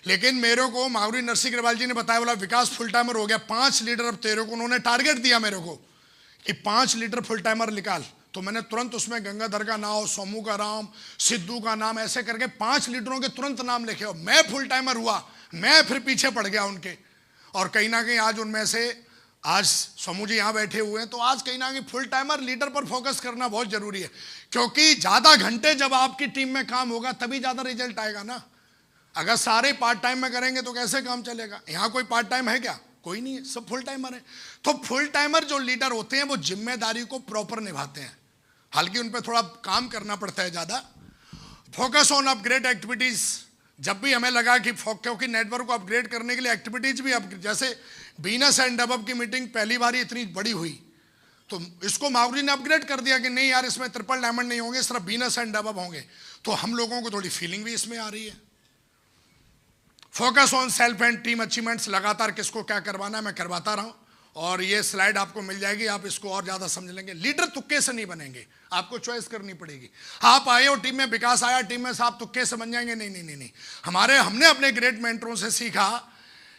लेकिन मेरे को महागुरु नरसिंह अग्रवाल जी ने बताया, बोला विकास फुल टाइमर हो गया, 5 लीडर अब तेरे को, उन्होंने टारगेट दिया मेरे को कि 5 लीडर फुल टाइमर निकाल। तो मैंने तुरंत उसमें गंगाधर का नाम, सोमू का नाम, सिद्धू का नाम, ऐसे करके 5 लीडरों के तुरंत नाम लिखे, और मैं फुल टाइमर हुआ, मैं फिर पीछे पड़ गया उनके। और कहीं ना कहीं आज उनमें से आज सोमू जी यहाँ बैठे हुए हैं, तो आज कहीं ना कहीं फुल टाइमर लीडर पर फोकस करना बहुत जरूरी है, क्योंकि ज्यादा घंटे जब आपकी टीम में काम होगा तभी ज्यादा रिजल्ट आएगा ना। अगर सारे पार्ट टाइम में करेंगे तो कैसे काम चलेगा। यहाँ कोई पार्ट टाइम है क्या, कोई नहीं है, सब फुल टाइमर है। तो फुल टाइमर जो लीडर होते हैं वो जिम्मेदारी को प्रॉपर निभाते हैं, हालांकि उन पर थोड़ा काम करना पड़ता है ज़्यादा। फोकस ऑन अपग्रेड एक्टिविटीज़, जब भी हमें लगा कि क्योंकि नेटवर्क को अपग्रेड करने के लिए एक्टिविटीज़ भी जैसे बीनस एंड अबव की मीटिंग पहली बार इतनी बड़ी हुई, तो इसको मावरी ने अपग्रेड कर दिया कि नहीं यार, इसमें ट्रिपल डायमंड नहीं होंगे, सिर्फ बीनस एंड अबव होंगे। तो हम लोगों को थोड़ी फीलिंग भी इसमें आ रही है। Focus on self and team achievements, लगातार किसको क्या करवाना है मैं करवाता रहा हूं, और ये स्लाइड आपको मिल जाएगी, आप इसको और ज़्यादा समझ लेंगे। लीडर तुक्के से नहीं बनेंगे, आपको चॉइस करनी पड़ेगी। आप आए हो टीम में, विकास आया टीम में, साहब तुक्के से बन जाएंगे, नहीं नहीं नहीं नहीं। हमने अपने ग्रेट मेंटरों से सीखा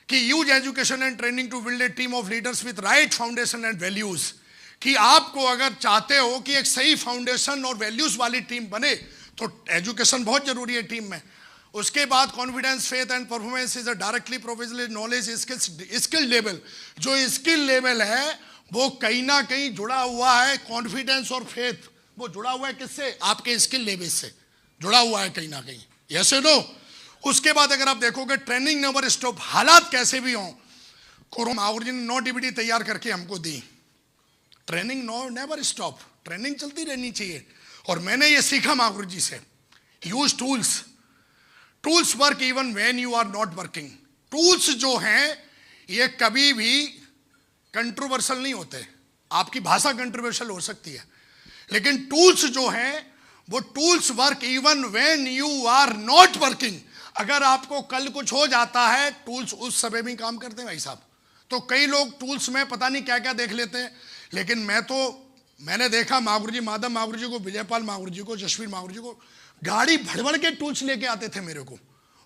कि use education and training to build a team of leaders with right foundation and values, कि आपको अगर चाहते हो कि एक सही फाउंडेशन और वैल्यूज वाली टीम बने तो एजुकेशन बहुत जरूरी है टीम में। उसके बाद confidence, faith and performance is a directly professional knowledge skill level. जो स्किल लेवल है वो कहीं ना कहीं जुड़ा हुआ है, कॉन्फिडेंस और फेथ वो जुड़ा हुआ है किससे? आपके स्किल लेवल से जुड़ा हुआ है कहीं ना कहीं, यस और नो। उसके बाद अगर आप देखोगे ट्रेनिंग नेवर स्टॉप, हालात कैसे भी हों। मावरी जी ने 9 डीवीडी तैयार करके हमको दी, ट्रेनिंग नेवर स्टॉप, ट्रेनिंग चलती रहनी चाहिए। और मैंने ये सीखा मावरी जी से, use tools, tools work even when you are not working. Tools जो हैं ये कभी भी कंट्रोवर्शियल नहीं होते, आपकी भाषा कंट्रोवर्शियल हो सकती है, लेकिन टूल्स जो हैं वो tools work even when you are not working. अगर आपको कल कुछ हो जाता है, टूल्स उस समय भी काम करते हैं भाई साहब। तो कई लोग टूल्स में पता नहीं क्या क्या देख लेते हैं, लेकिन मैंने देखा मावरी जी, माधव मावरी जी को, विजयपाल मावरी जी को, जसवीर मावरी जी को गाड़ी भड़बड़ के टूल्स लेके आते थे मेरे को,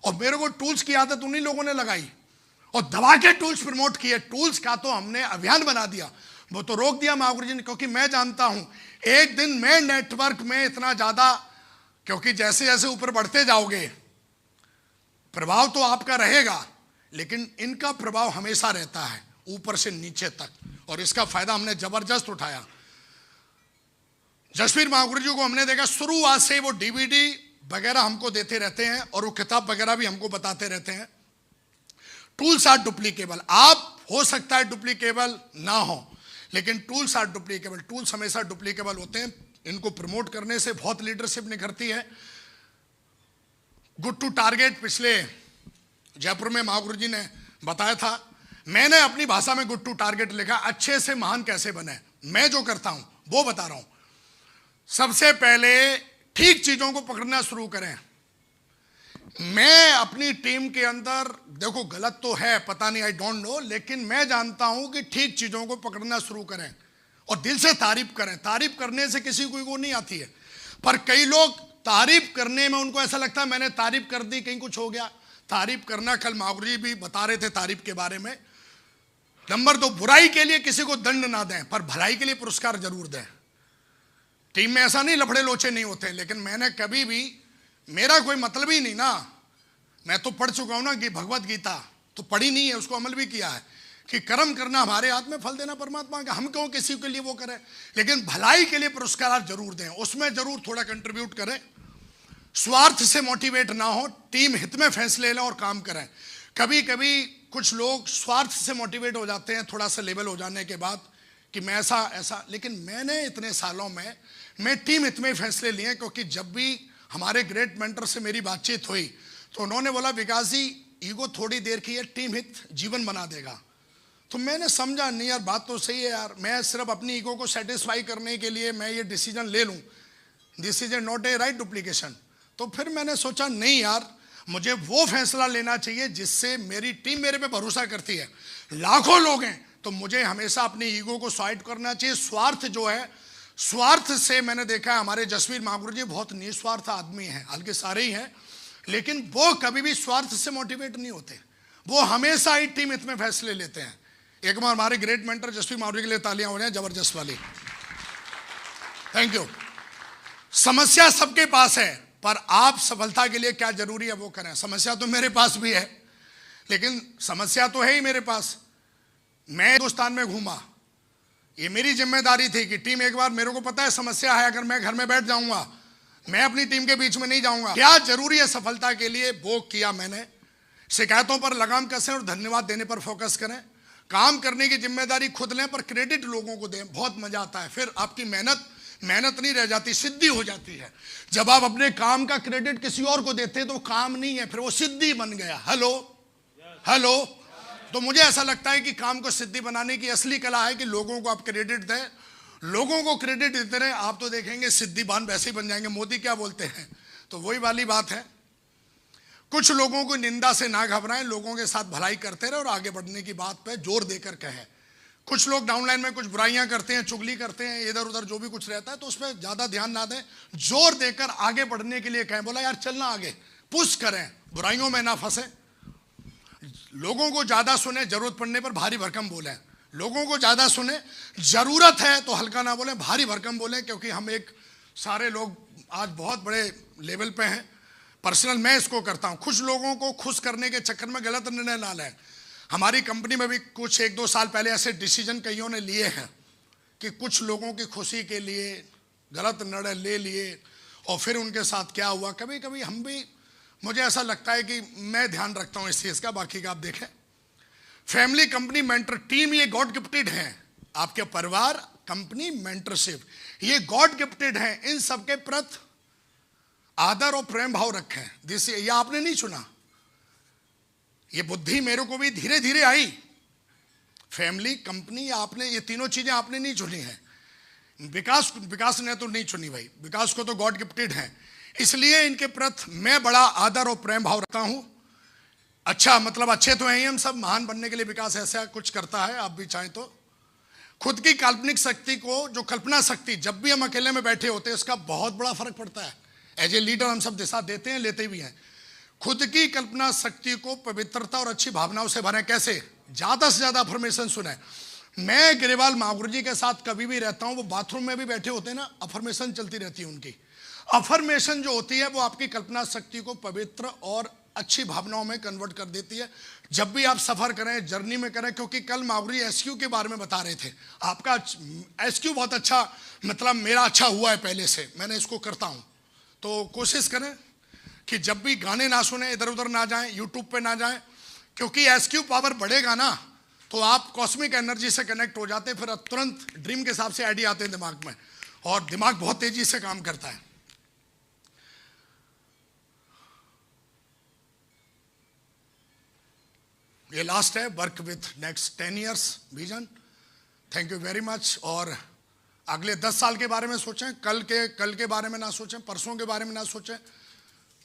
और मेरे को टूल्स की आदत उन्हीं लोगों ने लगाई और दबा के टूल्स प्रमोट किए। टूल्स का तो हमने अभियान बना दिया, वो तो रोक दिया मावरी जी ने, क्योंकि मैं जानता हूं एक दिन मैं नेटवर्क में इतना ज्यादा, क्योंकि जैसे जैसे ऊपर बढ़ते जाओगे प्रभाव तो आपका रहेगा, लेकिन इनका प्रभाव हमेशा रहता है ऊपर से नीचे तक, और इसका फायदा हमने जबरदस्त उठाया। जसवीर मावरी जी को हमने देखा शुरुआत से वो डीवीडी वगैरह हमको देते रहते हैं और वो किताब वगैरह भी हमको बताते रहते हैं। टूल्स आर डुप्लीकेबल, आप हो सकता है डुप्लीकेबल ना हो, लेकिन टूल्स आर डुप्लीकेबल, टूल्स हमेशा डुप्लीकेबल होते हैं। इनको प्रमोट करने से बहुत लीडरशिप निखरती है। गुड टू टारगेट, पिछले जयपुर में मावरी जी ने बताया था, मैंने अपनी भाषा में गुड टू टारगेट लिखा, अच्छे से महान कैसे बने। मैं जो करता हूं वो बता रहा हूं। सबसे पहले ठीक चीजों को पकड़ना शुरू करें। मैं अपनी टीम के अंदर, देखो गलत तो है, पता नहीं, आई डोंट नो, लेकिन मैं जानता हूं कि ठीक चीजों को पकड़ना शुरू करें और दिल से तारीफ करें। तारीफ करने से किसी को नहीं आती है, पर कई लोग तारीफ करने में उनको ऐसा लगता है मैंने तारीफ कर दी कहीं कुछ हो गया। तारीफ करना, कल मावरी जी भी बता रहे थे तारीफ के बारे में। नंबर 2, बुराई के लिए किसी को दंड ना दें, पर भलाई के लिए पुरस्कार जरूर दें। टीम में ऐसा नहीं लफड़े लोचे नहीं होते, लेकिन मैंने कभी भी, मेरा कोई मतलब ही नहीं ना, मैं तो पढ़ चुका हूं ना कि भगवत गीता तो पढ़ी नहीं है, उसको अमल भी किया है कि कर्म करना हमारे हाथ में, फल देना परमात्मा का। हम क्यों किसी के लिए वो करें, लेकिन भलाई के लिए पुरस्कार जरूर दें, उसमें जरूर थोड़ा कंट्रीब्यूट करें। स्वार्थ से मोटिवेट ना हो, टीम हित में फैसले लें और काम करें। कभी कभी कुछ लोग स्वार्थ से मोटिवेट हो जाते हैं थोड़ा सा लेवल हो जाने के बाद कि मैं ऐसा, लेकिन मैंने इतने सालों में मैं टीम हित में फैसले लिए, क्योंकि जब भी हमारे ग्रेट मेंटर से मेरी बातचीत हुई तो उन्होंने बोला विकास जी ईगो थोड़ी देर की है, टीम हित जीवन बना देगा। तो मैंने समझा नहीं यार, बात तो सही है यार, मैं सिर्फ अपनी ईगो को सेटिस्फाई करने के लिए मैं ये डिसीजन ले लूँ, this is a not a right duplication. तो फिर मैंने सोचा नहीं यार, मुझे वो फैसला लेना चाहिए जिससे मेरी टीम मेरे पे भरोसा करती है। लाखों लोग हैं तो मुझे हमेशा अपनी ईगो को साइड करना चाहिए। स्वार्थ जो है, स्वार्थ से मैंने देखा है हमारे जसवीर मावरी जी बहुत निस्वार्थ आदमी हैं, हल्के सारे ही हैं, लेकिन वो कभी भी स्वार्थ से मोटिवेट नहीं होते, वो हमेशा ही टीम हित में फैसले लेते हैं। एक बार हमारे ग्रेट मेंटर जसवीर मावरी के लिए तालियां हो जाएं जबरदस्त वाली, थैंक यू। समस्या सबके पास है, पर आप सफलता के लिए क्या जरूरी है वो करें। समस्या तो मेरे पास भी है, लेकिन समस्या तो है ही मेरे पास। मैं हिंदुस्तान में घूमा, ये मेरी जिम्मेदारी थी कि टीम, एक बार मेरे को पता है समस्या है, अगर मैं घर में बैठ जाऊंगा, मैं अपनी टीम के बीच में नहीं जाऊंगा, क्या जरूरी है सफलता के लिए वो किया मैंने। शिकायतों पर लगाम कसें और धन्यवाद देने पर फोकस करें। काम करने की जिम्मेदारी खुद लें, पर क्रेडिट लोगों को दें, बहुत मजा आता है। फिर आपकी मेहनत नहीं रह जाती, सिद्धि हो जाती है। जब आप अपने काम का क्रेडिट किसी और को देते हैं तो काम नहीं है, फिर वो सिद्धि बन गया। हेलो। तो मुझे ऐसा लगता है कि काम को सिद्धि बनाने की असली कला है कि लोगों को आप क्रेडिट दें, लोगों को क्रेडिट देते रहे, आप तो देखेंगे सिद्धिवान वैसे ही बन जाएंगे। मोदी क्या बोलते हैं, तो वही वाली बात है, कुछ लोगों को निंदा से ना घबराएं, लोगों के साथ भलाई करते रहे और आगे बढ़ने की बात पे जोर देकर कहें। कुछ लोग डाउनलाइन में कुछ बुराइयां करते हैं, चुगली करते हैं, इधर उधर जो भी कुछ रहता है, तो उस पर ज्यादा ध्यान ना दें, जोर देकर आगे बढ़ने के लिए कहें। बोला यार चलना आगे, पुश करें, बुराइयों में ना फंसे। लोगों को ज्यादा सुने, जरूरत पड़ने पर भारी भरकम बोलें। लोगों को ज्यादा सुने, जरूरत है तो हल्का ना बोलें, भारी भरकम बोलें, क्योंकि हम एक सारे लोग आज बहुत बड़े लेवल पे हैं। पर्सनल मैं इसको करता हूं, खुश लोगों को खुश करने के चक्कर में गलत निर्णय ना लें। हमारी कंपनी में भी कुछ 1-2 साल पहले ऐसे डिसीजन कईयों ने लिए हैं कि कुछ लोगों की खुशी के लिए गलत निर्णय ले लिए, और फिर उनके साथ क्या हुआ, कभी कभी हम भी, मुझे ऐसा लगता है कि मैं ध्यान रखता हूं इस चीज का। बाकी का आप देखें, फैमिली, कंपनी, मेंटर, टीम, ये गॉड गिफ्टेड हैं। आपके परिवार, कंपनी, मेंटरशिप, ये गॉड गिफ्टेड हैं। इन सबके प्रति आदर और प्रेम भाव रखें। जिससे ये आपने नहीं चुना, ये बुद्धि मेरे को भी धीरे धीरे आई। फैमिली, कंपनी, आपने, ये तीनों चीजें आपने नहीं चुनी है। विकास ने तो नहीं चुनी भाई, विकास को तो गॉड गिफ्टेड है। इसलिए इनके प्रति मैं बड़ा आदर और प्रेम भाव रखता हूं। अच्छा, मतलब अच्छे तो हैं ही हम सब, महान बनने के लिए विकास ऐसा कुछ करता है, आप भी चाहें तो। खुद की काल्पनिक शक्ति को, जो कल्पना शक्ति, जब भी हम अकेले में बैठे होते हैं उसका बहुत बड़ा फर्क पड़ता है। एज ए लीडर हम सब दिशा देते हैं, लेते भी हैं। खुद की कल्पना शक्ति को पवित्रता और अच्छी भावनाओं से भरें। कैसे? ज्यादा से ज्यादा अफर्मेशन सुने। मैं ग्रेवाल महागुरु जी के साथ कभी भी रहता हूं, वो बाथरूम में भी बैठे होते हैं ना, अफर्मेशन चलती रहती है उनकी। अफर्मेशन जो होती है वो आपकी कल्पना शक्ति को पवित्र और अच्छी भावनाओं में कन्वर्ट कर देती है। जब भी आप सफर करें, जर्नी में करें, क्योंकि कल महागुरु एसक्यू के बारे में बता रहे थे, आपका एसक्यू बहुत अच्छा, मतलब मेरा अच्छा हुआ है पहले से, मैंने इसको करता हूं। तो कोशिश करें कि जब भी गाने ना सुने, इधर उधर ना जाएं, यूट्यूब पे ना जाएं, क्योंकि एसक्यू पावर बढ़ेगा ना तो आप कॉस्मिक एनर्जी से कनेक्ट हो जाते हैं। फिर तुरंत ड्रीम के हिसाब से आइडिया आते हैं दिमाग में, और दिमाग बहुत तेजी से काम करता है। ये लास्ट है, work with next 10 years vision. Thank you very much. और अगले 10 साल के बारे में सोचें, कल के बारे में ना सोचें, परसों के बारे में ना सोचें।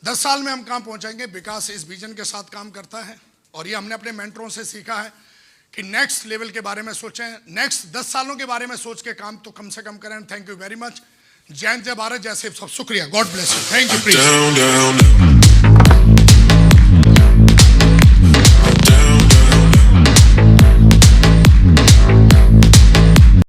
10 साल में हम कहाँ पहुंचेंगे, विकास इस विजन के साथ काम करता है। और ये हमने अपने मेंटरों से सीखा है कि नेक्स्ट लेवल के बारे में सोचें, नेक्स्ट 10 सालों के बारे में सोच के काम तो कम से कम करें। Thank you very much. जय हिंद, जय भारत, जय शिव, सब शुक्रिया। God bless you. Thank you.